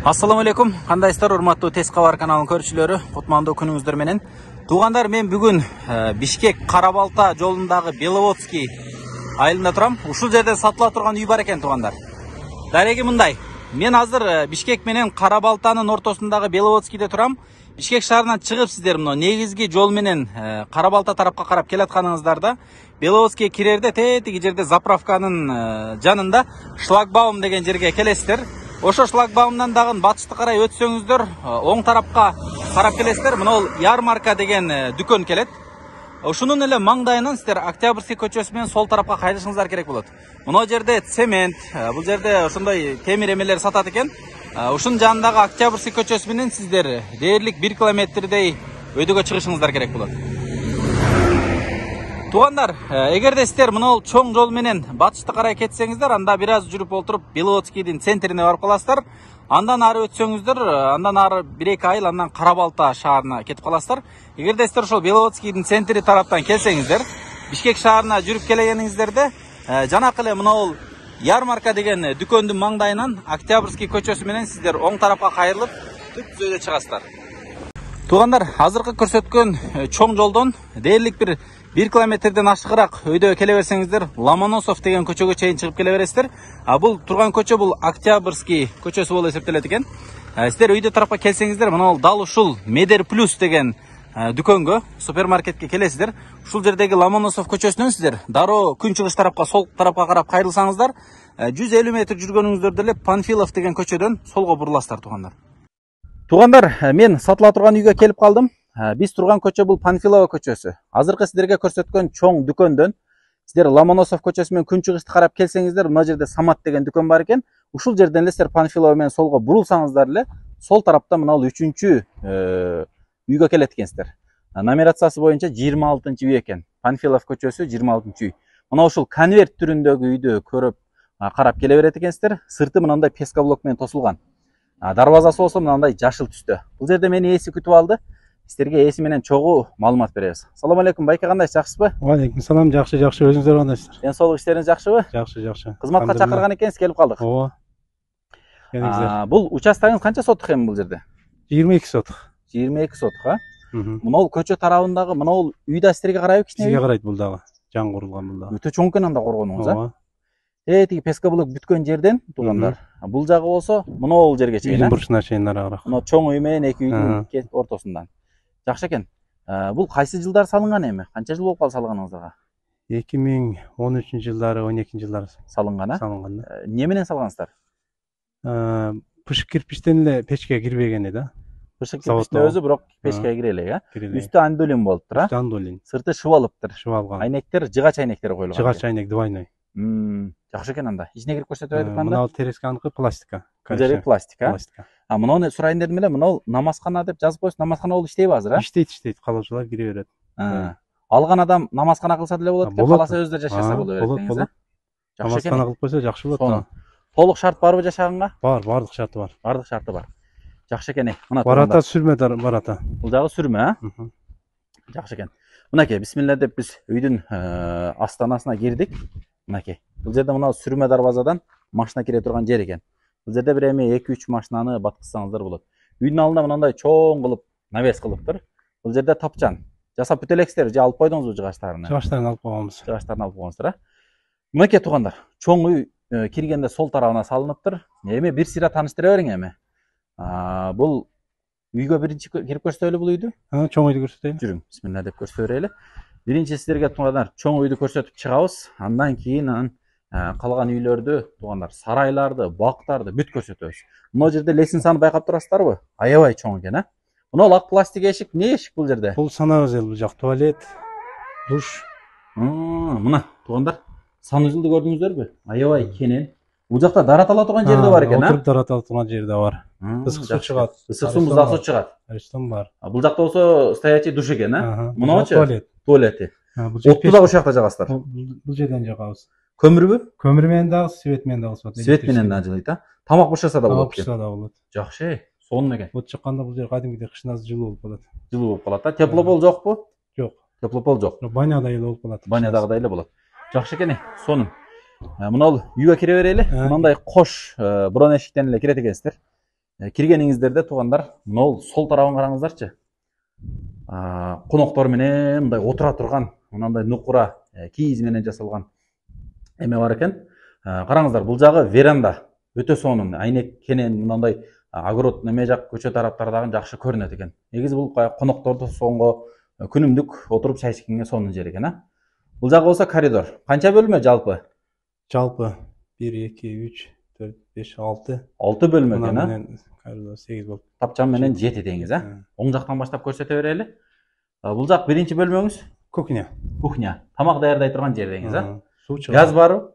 Assalamu alaikum. Кандайсыздар, урматтуу Тез кабар каналынын көрүүчүлөрү? Кутмандуу күнүңүздөр менен. Туугандар, мен бүгүн Бишкек Карабалта жолундагы Беловодский айылында турам. Ушул жерде сатыла турган үй бар экен, туугандар. Дареги мындай. Мен азыр Бишкек менен Карабалтанын ортосундагы Беловодскийде турам. Бишкек шаарынан чыгып сиздер мына негизги жол менен Карабалта тарапка карап келатканыңыздарда Беловодскийге кирерде тетиги жерде заправканын жанында шлагбаум деген жерге келесиздер. Ошо шлагбаумдан дагы батышты карай өтсөңүздөр, оң тарапка карап келесиздер. Мына ол Ярмарка деген дүкөн келет. Ошунун эле маңдайынан сиздер Октябрьский көчөсү менен сол тарапка кайрылышыңыздар керек болот. Мына жерде цемент, бул жерде ошондой темир эмелер сатат экен. Ушунун жанындагы Октябрьский көчөсү менен сиздер дээрлик 1 километрдей өйдөгө чыгышыңыздар керек болот. Туугандар, эгерде сиздер мына чоң жол менен батышты карай кетсеңиздер, анда бир аз жүрүп олтуруп Беловодскийдин центрине барып каласыздар. Андан ары өтсөңүздөр, андан ары 1-2 айыл андан Карабалта шаарына кетип каласыздар. Эгерде сиздер ошол Беловодскийдин центри тараптан келсеңиздер, Бишкек шаарына жүрүп келгениңиздерде, жанакы эле мына Ярмарка деген дүкөндүн маңдайынан Октябрьский көчөсү менен сиздер оң тарапка кайрылып түп өйдө чыгасыздар. Туугандар, азыркы көрсөткөн чоң жолдон дээрлик бир 1 километрден ашыгыраак өйдө келе берсеңиздер, Ломоносов деген көчөгө чейин чыгып келе бересиздер. Бул турган көчө бул Октябрьский көчөсү болуп эсептелет экен. Сиздер өйдө тарапка келсеңиздер, мына дал ушул Медер Плюс деген дүкөнгө, супермаркетке келесиздер. Ушул жердеги Ломоносов көчөсүнөн сиздер дароо күнчыгыш тарапка, сол тарапка карап кайрылсаңыздар, 150 метр жүргөнүңүздөрдө эле Панфилов деген көчөдөн солго буруласыздар, туугандар. Туугандар, мен сатыла турган үйгө келип калдым. Биз турган көчө бул Панфилова көчөсү. Азыркы сиздерге көрсөткөн чоң дүкөндөн сиздер Ломоносов көчөсү менен күнчыгышты карап келсеңиздер, мына жерде Самат деген дүкөн бар экен. Ушул жерден эле сиздер Панфилова менен солго бурулсаңыздар эле, сол тарапта мына 3-чү үйгө келет экенсиздер. Номерациясы боюнча 26-үй экен. Панфилов көчөсү 26-үй. Мына ушул конверт түрүндөгү үйдү көрүп карап келе берет экенсиздер. Сырты мындай пескоблок менен тосулган. Дарбазасы болсо мындай жашыл түстө. Бул жерде мени ээси күтүп алды. Сиздерге ээси менен чогуу маалымат беребиз. Салам алейкум, байке, кандайсыз, жакшысызбы? Алейкум салам, жакшы, өзүңүздөр кандайсыздар? Ден соолук, иштериңиз жакшыбы? Жакшы. Кызматка чакырган экенсиз, келип калдык. Ооба. Келиңиздер. Бул участогуңуз канча сотук эми бул жерде? 22 сотук. 22 сотук, а? Мына көчө тарабындагы мына үй да сиздерге карайбы, кичине? Сизге карайт бул дагы. Жан курулган бул дагы. Өтө чоң экен анда коргонуңуз, а? Тиги пескоблок бүткөн жерден, туугандар. Бул жагы болсо мына бул жерге чейин, а? Үйдүн бурчуна чейин арагыраак. Мына чоң үй менен эки үйдүн ортосундан. Жакшы экен. Бул кайсы жылдар салынган эми? Канча жыл болуп калды салганыңызга? 2013-жылдары, 12-жылдары салынган, а? Салынган. Эмне менен салгансыздар? Пышык кирпичтен эле печке кирбеген да. Пышык кирпичтен өзү, бирок печке кире элек, а? Үстү андолин болуптур, а? Үстү андолин. Сырты шыбалыптыр. Шыбалган. Айнектер, жыга чайнектер коюлган. Жыга чайнек двойной. Жакшы экен анда. Ичине кирип көрсөтүп атып анда. Мына тересканыкы пластика. Жери пластика. Пластика. Муну сурайын дедим эле, мына намазкана деп жазып коюш, намазкана болуп иштейби азыр, а? Иштейт, калоочулар кире берет. Алган адам намазкана кылса деле болот экен, каласа өздөрү жашаса болот экен. Болот. Намазкана кылып койсо жакшы болот. Толук шарт барбы жашаганга? Бар, бардык шарты бар. Бардык шарты бар. Жакшы экен. Мына барата сүрмө барата. Бул жагы сүрмө, а? Жакшы экен. Мынакей, бисмилла деп биз үйдүн астанасына кирдик. Мынакей. Бул жерде мына сүрмө дарбазадан машина кире турган жер экен. Бул жерде бир эми 2-3 машинаны баткызсаңыздар болот. Үйдүн алдында мындай чоң кылып навес кылыптыр. Бул жерде тапчан. Жасап бүтө элексиздер, же алып койдуңузбу жыгачтарын? Жыгачтарын алып койгонбуз. Жыгачтарын алып койгонсуздар, а? Мынакей туугандар, чоң үй киргенде сол тарабына салыныптыр. Эми бир сыйра тааныштыра бериң эми. Бул үйгө биринчи кирип көрсөтөлү бул үйдү? Чоң үйдү көрсөтөйүн. Жүрүң, бисмилла деп көрсөтө берели. Биринчи сиздерге туугандар чоң үйдү көрсөтүп чыгабыз. Андан кийин калган үйлөрдү, туугандар, сарайларды, бактарды бүт көрсөтөбүз. Мына жерде лестницаны байкап турасыздарбы? Аябай чоң экен, а? Мына ак пластик эшик, эмне эшик бул жерде? Бул санузел, бул жак туалет, душ. Мына туугандар, санузелди көрдүңүздөрбү? Аябай кенен. Бул жакта даратала турган жер да бар экен, а? Отуруп даратала турган жер да бар. Ысык суу чыгат. Ысык суу, муздак суу чыгат. Арештон бар. Бул жакта болсо стоячий душ экен, а? Мынабычы? Туалет. Туалети. Отту дагы ушул жакта жагасыздар. Бул жерден жагабыз. Көмүрбү? Көмүр менен дагы, свет менен дагы болот. Свет менен дагы жылыйт, а? Тамак бышырса да болот. Тамак бышырса да болот. Жакшы, сонун экен. От чыкканда бул жер кадимгидей кышына жылуу болуп калат. Жылуу болуп калат, а? Теплопол жокпу? Жок. Теплопол жок. Баняда эле болуп калат. Банядагыдай эле болот. Жакшы экен, сонун. Мына үйгө кире берели. Мындай кош бронь эшиктен эле кирет экенсиздер. Киргениңиздерде туугандар, мынау сол тарабын караңыздарчы. Коноктор менен мындай отура турган, мындай нукура кийиз менен жасалган эме бар экен. Караңыздар, бул жагы веранда. Өтө сонун, айнек кенен мындай огород неме жак көчө тараптардагы жакшы көрүнөт экен. Негизи бул конокторду сонго күнүмдүк отуруп чай ичкенге сонун жер экен, а. Бул жагы болсо коридор. Канча бөлмө жалпы? Жалпы 1, 2, 3, 4, 5, 6. 6 бөлмө экен, а. Менен коридор 8 болуп. Тапчан менен 7 деңиз, а. Оң жактан баштап көрсөтө берели. Бул жак биринчи бөлмөңүз? Кухня. Кухня. Тамак даярдай турган жер деңиз, а. Суу чыгат. Газ барбы?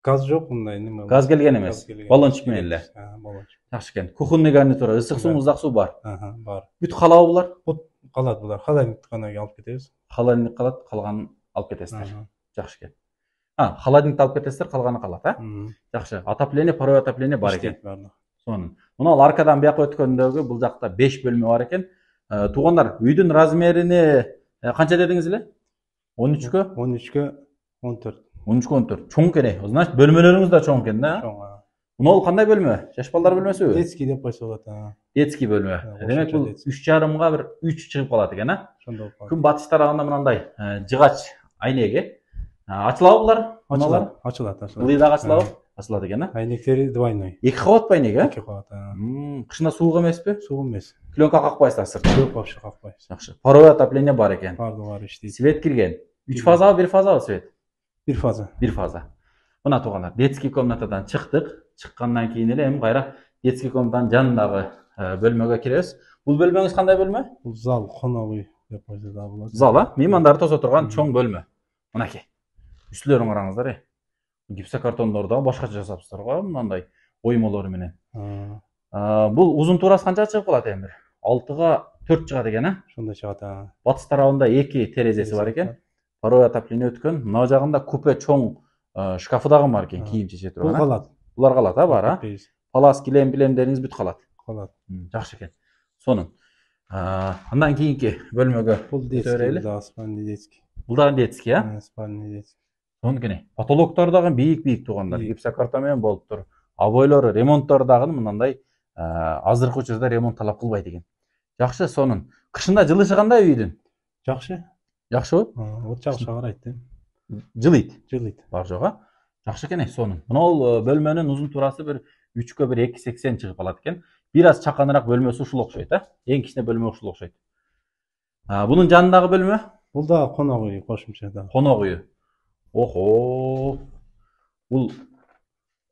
Газ жок, мындай неме. Газ келген эмес. Баллончик менен эле. Баллончик. Жакшы экен. Кухонный гарнитура, ысык суу, муздак суу бар. Бар. Бүт калабы булар? Бут калат булар. Холодильник гана алып кетебиз. Холодильник калат, калганын алып кетесиздер. Жакшы экен. Холодильникти алып кетесиздер, калганы калат, а? Жакшы. Отопление, паровой отопление бар экен. Сонун. Мына аркадан бияка өткөндөгү бул жакта 5 бөлмө бар экен. Туугандар, үйдүн размерини канча дедиңиз эле? 13кө? 13кө 14. 13кө 14. Чоң экен. Значит, бөлмөлөрүңүз да чоң экен, да? Чоң. Мына кандай бөлмө? Жаш балдар бөлмөсүбү? Детский деп койсо болот. Детский бөлмө. Демек бул 3,5га бир 3 чыгып калат экен, а? Ошондой болот. Күн батыш тарабында мындай жыгач айнеги. Ачылабы булар? Ачылат, ачылат. Ылый дагы ачылабы? Ачылат экен, а? Айнектери двойной. 2 кабат айнек, а? 2 кабат. Кышына суук эмеспи? Суу эмес. Пленка какпайсыздар сыртта? Жок, вообще какпайбыз. Жакшы. Паровой отопление бар экен. Бар иштейт. Свет кирген. 3 фазабы, 1 фазабы свет? 1 фаза. 1 фаза. Мына туугандар, детский комнатадан чыктык. Чыккандан кийин эле эми кайра детский комнатанын жанындагы бөлмөгө киребиз. Бул бөлмөңүз кандай бөлмө? Бул зал, конок үй деп койсо да болот. Зал, а? Меймандар тосо турган чоң бөлмө. Мынакей. Үстүлөрүн караңыздар, гипсокартондорду да башкача жасапсыздар го, мындай оймолору менен. Бул узун туурасы канча чыгып калат эми? 6га 4 чыгат экен, а? Ошондой чыгат. Батыш тарабында 2 терезеси бар экен. Паровой отопление өткөн. Мына жагында купе чоң шкафы дагы бар экен, кийим чече турган. Бул калат. Булар калат, а, бар, а? Палас, килемдериңиз бүт калат. Калат. Жакшы экен. Сонун. Андан кийинки бөлмөгө бул детский, да, спальный детский. Бул дагы детский, а? Спальный детский. Сонун экен. Потолоктор дагы биик туугандар. Гипсокартон менен болуптур. Абойлору, ремонттору дагы мындай азыркы учурда ремонт талап кылбайт экен. Жакшы, сонун. Кышында жылышы кандай үйдүн? Жакшы. Жакшыбы? От жакшы карайт, Жылыйт. Жылыйт. Бар жок, а? Жакшы экен, сонун. Мына бөлмөнүн узун туурасы бир 3кө бир 2,80 чыгып калат экен. Бир аз чаканыраак бөлмөсү ушул окшойт, а? Эң кичине бөлмө ушул окшойт. Бунун жанындагы бөлмө? Бул да конок үй кошумча да. Конок үйү. Охо. Бул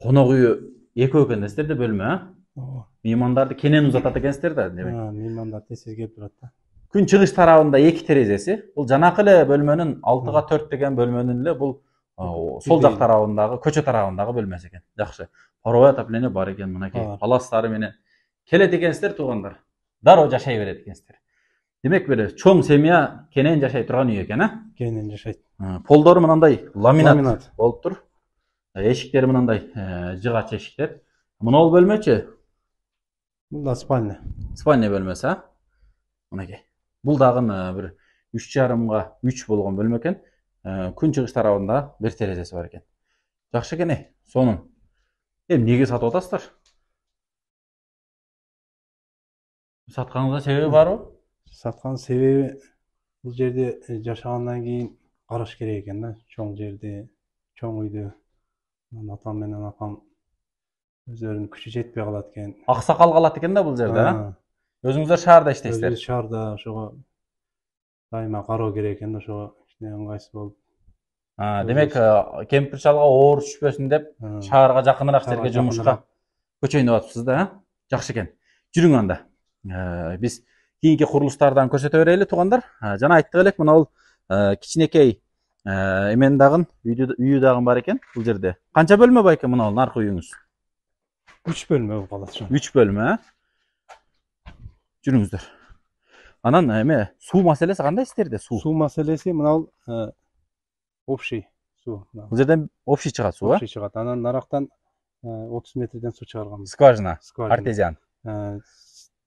конок үйү экөө экен десиздер да бөлмө, а? Меймандарды кенен узатат экенсиздер да, демек. Меймандар тез келип турат да. Күн чыгыш тарабында 2 терезеси. Бул жанакы эле бөлмөнүн 6га 4 деген бөлмөнүн эле бул сол жак тарабындагы, көчө тарабындагы бөлмөсү экен. Жакшы. Паровой отопление бар экен, мынакей. Паластары менен келет экенсиздер туугандар. Дароо жашай берет экенсиздер. Демек бир чоң семья кенен жашай турган үй экен, а? Кенен жашайт. Полдору мындай ламинат болуптур. Эшиктери мындай жыгач эшиктер. Мына бул бөлмөчү? Бул да спальня. Спальня бөлмөсү, а? Мынакей. Бул дагы бир 3,5га 3 болгон бөлмө экен. Күн чыгыш тарабында бир терезеси бар экен. Жакшы экен, сонун. Эми эмнеге сатып атасыздар? Сатканыңызга себеби барбы? Саткан себеби бул жерде жашагандан кийин караш керек экен да. Чоң жерди, чоң үйдү. Атам менен апам өздөрүнүн күчү жетпей калат экен. Аксакал калат экен да бул жерде, а? Өзүңүздөр шаарда иштейсиздер? Өзүбүз шаарда, ошого дайыма кароо керек экен да, ошого кичине ыңгайсыз болуп. Демек, кемпир чалга оор түшпөсүн деп, шаарга жакыныраак жерге жумушка көчөйүнүп атыпсыз да, а? Жакшы экен. Жүрүң анда. Биз кийинки курулуштардан көрсөтө берели туугандар. Жана айттык элек, мына бул кичинекей эмен дагы, үйү дагы бар экен бул жерде. Канча бөлмө бар экен мына наркы үйүңүз? 3 бөлмө болуп калат. 3 бөлмө, а? Жүрүңүздөр. Анан эме суу маселеси кандай сиздерде? Суу маселеси мына общий суу. Бул жерден общий чыгат суу, а? Общий чыгат. Анан нарактан 30 метрден суу чыгарганбыз. Скважина, артезиан.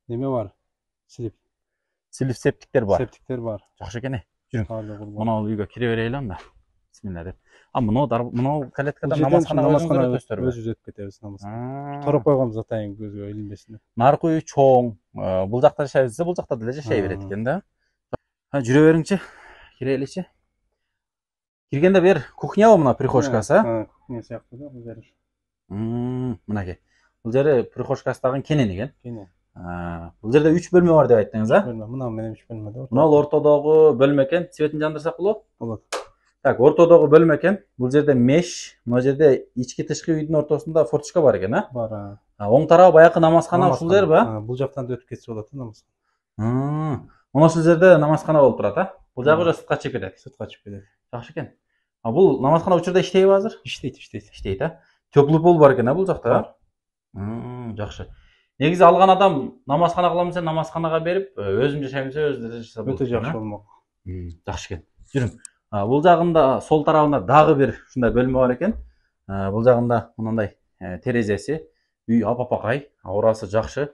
Неме бар? Слив септиктер бар. Септиктер бар. Жакшы экен. Жүрүң. Мына үйгө кире берели анда. Бисмилла деп. А мынау калеткада Бұл жерден намазхана намазхана өтөсүздөр өзүбүз өтүп кетебиз намазхана. Торап койгонбуз атайын көзгө илинбесин деп. Наркы үй чоң. Бул жакта жашайбыз десе, бул жакта деле жашай берет экен да. Жүрө бериңчи. Киреличи. Киргенде бер кухнябы мына прихожкасы, а? Кухня сыяктуу да бул жери. Мынакей. Бул жери прихожкасы дагы кенен экен. Кенен. Бул жерде 3 бөлмө бар деп айттыңыз, а? Бөлмө. Мына менен 3 бөлмө да. Мына ортодогу бөлмө экен. Цветин жандырсак болот? Болот. Так, ортодогу бөлмө экен. Бул жерде меш, мына жерде ички тышкы үйдүн ортосунда форточка бар экен, а? Бар. Оң тарабы баягы намазхана ушул жер ба? Бул жактан да өтүп кетсе болот да намазхана. Мына ушул жерде намазхана болуп турат, а? Бул жагы уже сыртка чыгып кетет. Сыртка чыгып кетет. Жакшы экен. Бул намазхана учурда иштейби азыр? Иштейт, а? Теплый пол бар экен, а бул жакта? Жакшы. Негизи алган адам намазхана кылам десе, намазханага берип, өзүм жашайм десе, өзү жашаса болот. Өтө жакшы болмок. Жакшы экен. Жүрүң. Бул жагында, сол тарабында дагы бир ушундай бөлмө бар экен. Бул жагында мындай терезеси, үй апапакай, аурасы жакшы.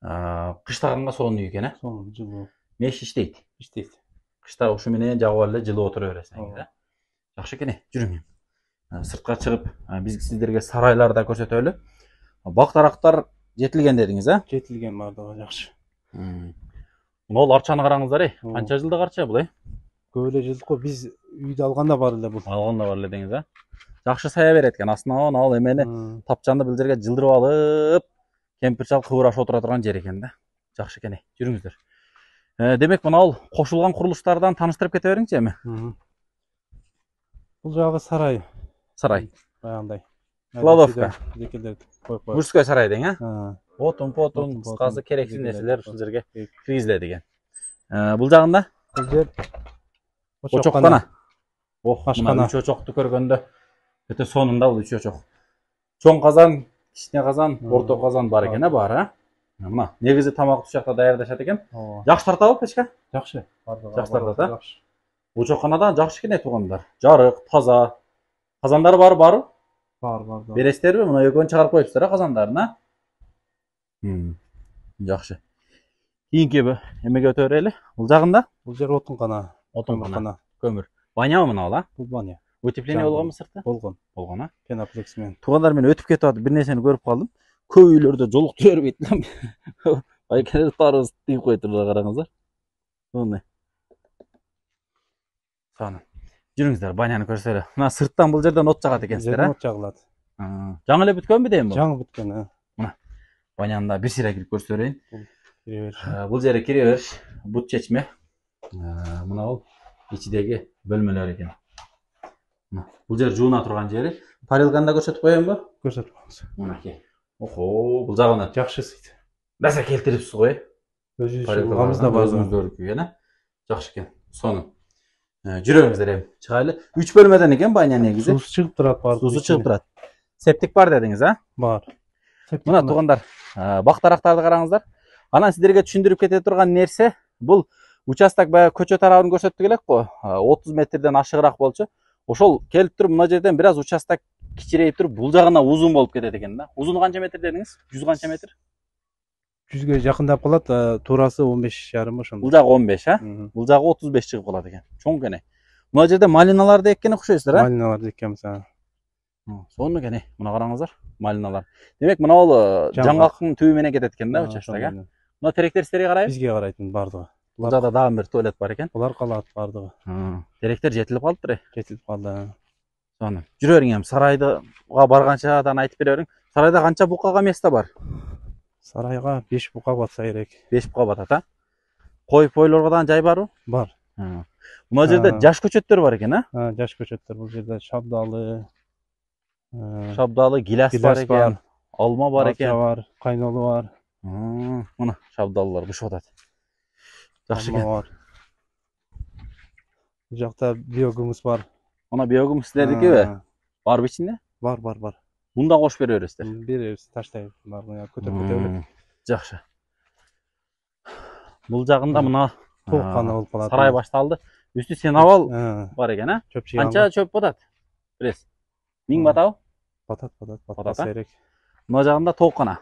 Кыштаганга сонун үй экен, а? Сонун, жылуу. Меш иштейт. Кышта ушу менен жагып эле жылы отура бересиң, да? Жакшы экен. Жүрүң. Сыртка чыгып, биз сиздерге сарайларды көрсөтөлү. Бак тарактар жетилген дедиңиз, а? Жетилген бардыгы жакшы. Могул арчаны караңыздар, канча жылдык арча бул, Көп эле жылдык го, биз үйдү алганда бар эле бул. Алганда бар эле деңиз, а? Жакшы сая берет экен. Астынан ал эмени тапчанды бул жерге жылдырып алып, кемпир чал кыбырашып отура турган жер экен да. Жакшы экен. Жүрүңүздөр. Демек, мына кошулган курулуштардан тааныштырып кете бериңчи эми. Бул жагы сарай. Баягындай. Кладовка. Мужской сарай дең, а? Отун, кыскасы керексиз нерселер ушул жерге киргизилет экен. Бул жагында? Бул жер очоккана. Мына 3 очокту көргөндө өтө сонун да бул 3 очок. Чоң казан, кичине казан, орто казан бар экен, баары, а? Мына негизи тамак ушул жакта даярдашат экен. Жакшы тартабы печка? Жакшы. Жакшы тартат, а? Очокканада жакшы экен туугандар. Жарык, таза. Казандар барбы? Бар. Бересиздерби? Мына экөөнү чыгарып коюпсуздар, казандарын, а? Жакшы. Кийинки эмеге өтө берели. Бул жагында? Бул жер отункана. Көмүр. Банябы мына ал, а? Бул баня. Утепление болгонбу сыртта? Болгон, а? Пеноплекс менен. Туугандар, мен өтүп кетип атып бир нерсени көрүп калдым. Көп үйлөрдө жолуктура бербейт элем. Байкелер тарыбыз тийип коюптур, караңыздар. Сондай. Жүрүңүздөр, баняны көрсөлү. Мына сырттан бул жерден от жагат экенсиздер, а? От жагылат. Жаңы эле бүткөнбү дейм бу? Жаңы бүткөн, а. Мына банянда бир сыйра кирип көрсөтөрөйүн. Кире бериш. Бул жерге кире бериш, бут чечме. Мына бул ичидеги бөлмөлөр экен. Бул жер жууна турган жери. Парилканы да көрсөтүп коеюнбу? Көрсөтүп коюңуз. Мынакей. Бул жагына Жакшы сыйт. Баса келтирипсиз го, Өзүбүз жуугабыз да бар. Өзүңүздөрдүкү экен, а? Жакшы экен. Сонун. Жүрөңүздөр эми. Чыгайлы. 3 бөлмөдөн экен баня негизи. Суу чыгып турат, бар. Суу чыгып турат. Септик бар дедиңиз, а? Бар. Мына туугандар, бак тарактарды караңыздар. Анан сиздерге түшүндүрүп кете турган нерсе, бул участок баягы көчө тарабын көрсөттүк элек го, 30 метрден ашыгыраак болчу. Ошол келип туруп мына жерден бир аз участок кичирейип туруп, бул жагына узун болуп кетет экен да. Узуну канча метр дедиңиз? 100 канча метр? 100ге жакындап калат, туурасы 15,5 ошондой. Бул жагы 15, а? Бул жагы 35 чыгып калат экен. Чоң экен. Мына жерде малиналарды эккени окшойсуздар, а? Малиналарды эккенбиз, а. Сонун экен. Мына караңыздар, малиналар. Демек, мына бул жаңгактын түбү менен кетет экен да, участок, а? Мына теректер сиздерге карайбы? Бизге карайтын бардыгы. Бул жакта дагы бир туалет бар экен. Булар калат бардыгы. Теректер жетилип калыптыр. Жетилип калды. Сонун. Жүрө бериң эми, сарайга барганчадан айтып бере бериң. Сарайда канча букага место бар? Сарайга 5 бука батса керек. 5 бука батат, а? Койлорго дагы жай барбы? Бар. Мына жерде жаш көчөттөр бар экен, а? Жаш көчөттөр. Бул жерде шабдалы, гиляс бар экен, алма бар экен. Бар, кайнолу бар. Мына шабдалылар бышып атат. Жакшы экен. Бул жакта биогумус бар. Мына биогумус сиздердикиби? Барбы ичинде? Бар. Мында кошуп бере бересиздер. Беребиз, таштайбыз. Баарына көтөрүп кете берет. Жакшы. Бул жагында мына тооккана болуп калат. Сарай башталды. Үстү сенабал бар экен, а? Канча чөп батат? Билесиз? 1000 батабы? Батат керек. Мына жагында тооккана.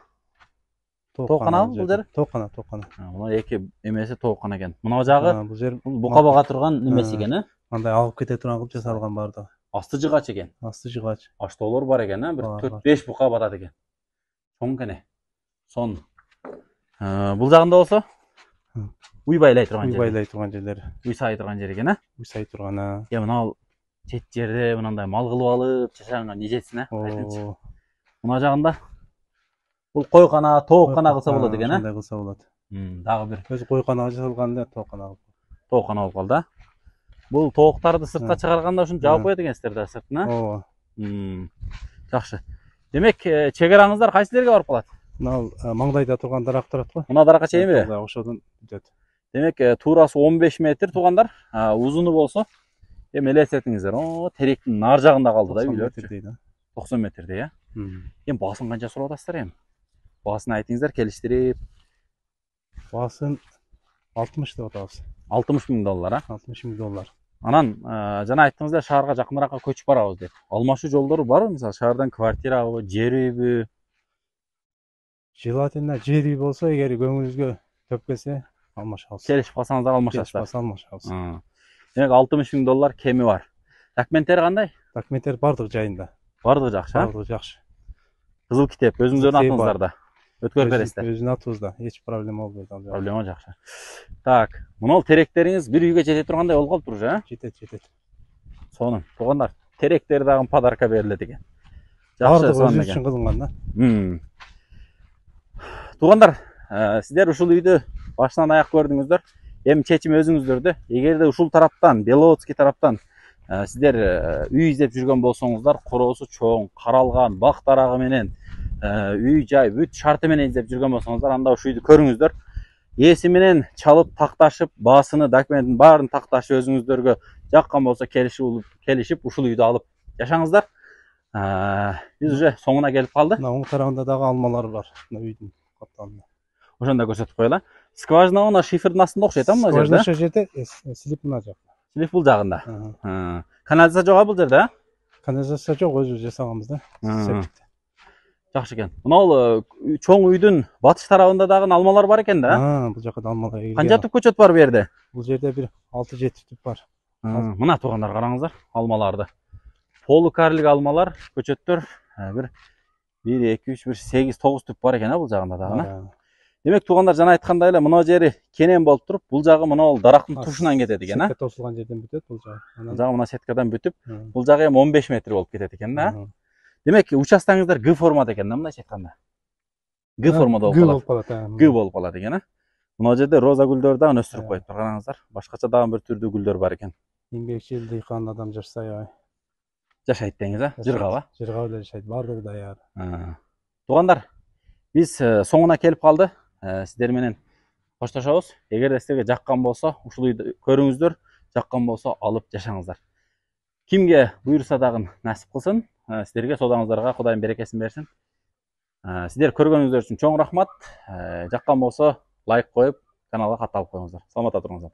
Тоокканабы бул жер? Тооккана. Мына эки эмеси тооккана экен. Мына жагы бул жер бука бага турган немеси экен, а? андай агып кете турган кылып жасалган бардыгы. Асты жыгач экен. Асты жыгач. Аштоолор бар экен, бир Бар, 4-5 бука батат экен. Чоң кене. Сон. Бул жагында болсо уй байлай турган Уй жер. байлай турган жерлер. Уй сай турган жер экен, Уй сай турган. Мына чет жерде мынандай мал кылып алып жашаган эжесин, айтыңызчы. О, Мына жагында бул койкана, тооккана кылса болот экен, ошондой кылса болот. Дагы бир Өзү койканага жасалган эле тооккана. тооккана болуп калды. Бул тооктарды сыртка чыгарганда ушуну жаап коет экенсиздер да сыртына. Ооба. Жакшы. Демек, чек араңыздар кайсы жерге барып калат? Мына маңдайда турган дарак турат го. Мына даракка чейинби? Ошодон бүтөт. Демек, туурасы 15 метр туугандар, узуну болсо эми элестетиңиздер. Теректин нар жагында калды да үйлөр. 90 метрде, я? Эми баасын канча сурап атасыздар эми? Баасын айтыңыздар, келиштирип. Баасын 60 деп атабыз. 60 000 доллар, а? 60 000 доллар. Анан жана айттыңыздар шаарга жакыныраакка көчүп барабыз деп. Алмашуу жолдору барбы? Мисалы шаардан квартирабы, жериби? Желательно жери болсо, эгер көңүлүңүзгө төп келсе, алмашабыз. Келишип калсаңыздар алмашасыздар. Келишип алмашабыз. Демек 60 000 доллар кеми бар. Документтери кандай? Документтер бардыгы жайында. Бардыгы жакшы, а? Бардыгы жакшы. Кызыл китеп өзүңүздөрдүн атыңыздарда. Өткөрүп бересиздер. Өзүнүн атыбызда. Эч проблема болбойт. Проблема жакшы. Так, мына теректериңиз бир үйгө жете тургандай болуп калыптыр уже, а? Жетет. Сонун. Туугандар, теректер дагы подарка берилет экен. Бардыгы өзү үчүн кылынган да. Туугандар, сиздер ушул үйдү башынан аяк көрдүңүздөр. Эми чечим өзүңүздөрдө. Эгерде ушул тараптан, Беловодский тараптан сиздер үй издеп жүргөн болсоңуздар, короосу чоң, каралган, бак дарагы менен, үй жай бүт шарты менен издеп жүргөн болсоңуздар, анда ушул үйдү көрүңүздөр. Ээси менен чалып такташып, баасыны, документин баарын такташып өзүңүздөргө жаккан болсо келишип ушул үйдү алып жашаңыздар. Биз уже соңуна келип калды. Мына оң тарабында дагы алмалар бар. Мына үйдүн капталында. Ошондо көрсөтүп коелу. Скважина мына шифрдин астында окшойт, а мына жерде? Скважина ошол жерде, слип мына жак. Слип бул жагында. Канализация жок бул жерде, а? Канализация жок, өзүбүз жасаганбыз да. Септикте. Жакшы экен. Мына чоң үйдүн батыш тарабында дагы алмалар бар экен да? Бул жакта алмалар эгилген. Канча түп көчөт бар бу жерде? Бул жерде бир 6-7 түп бар. Мына туугандар караңыздар, алмаларды. Полукарлик алмалар, көчөттөр бир 1 2 3 1 8 9 түп бар экен, бул жагында дагы. Демек туугандар жана айткандай эле мына жери кенен болуп туруп, бул жагы мына дарактын тушунан кетет экен, а? Сетка тосулган жерден бүтөт бул жагы. Бул жагы мына сеткадан бүтүп, бул жагы эми 15 метр болуп кетет экен да. Демек участогуңуздар Г формада экен да, мындайча айтканда. Г формада болуп калат. Г болуп калат экен, а? Мына жерде роза гүлдөр дагы өстүрүп коюптур, караңыздар. Башкача дагы бир түрдүү гүлдөр бар экен. Эмгекчил дыйкан адам жашса аябай. Жашайт деңиз, а? Жыргаба. Жыргап эле жашайт, бардыгы даяр. Туугандар, биз соңуна келип калды. Сиздер менен коштошобуз. Эгерде силерге жаккан болсо, ушул үйдү көрүңүздөр, жаккан болсо алып жашаңыздар. Кимге буйрса дагы насип кылсын, сиздерге содаңыздарга Кудайым берекесин берсин. Сиздер көргөнүңүздөр үчүн чоң рахмат. Жаккан болсо лайк коюп, каналга катталып коюңуздар. Саламатта туруңуздар.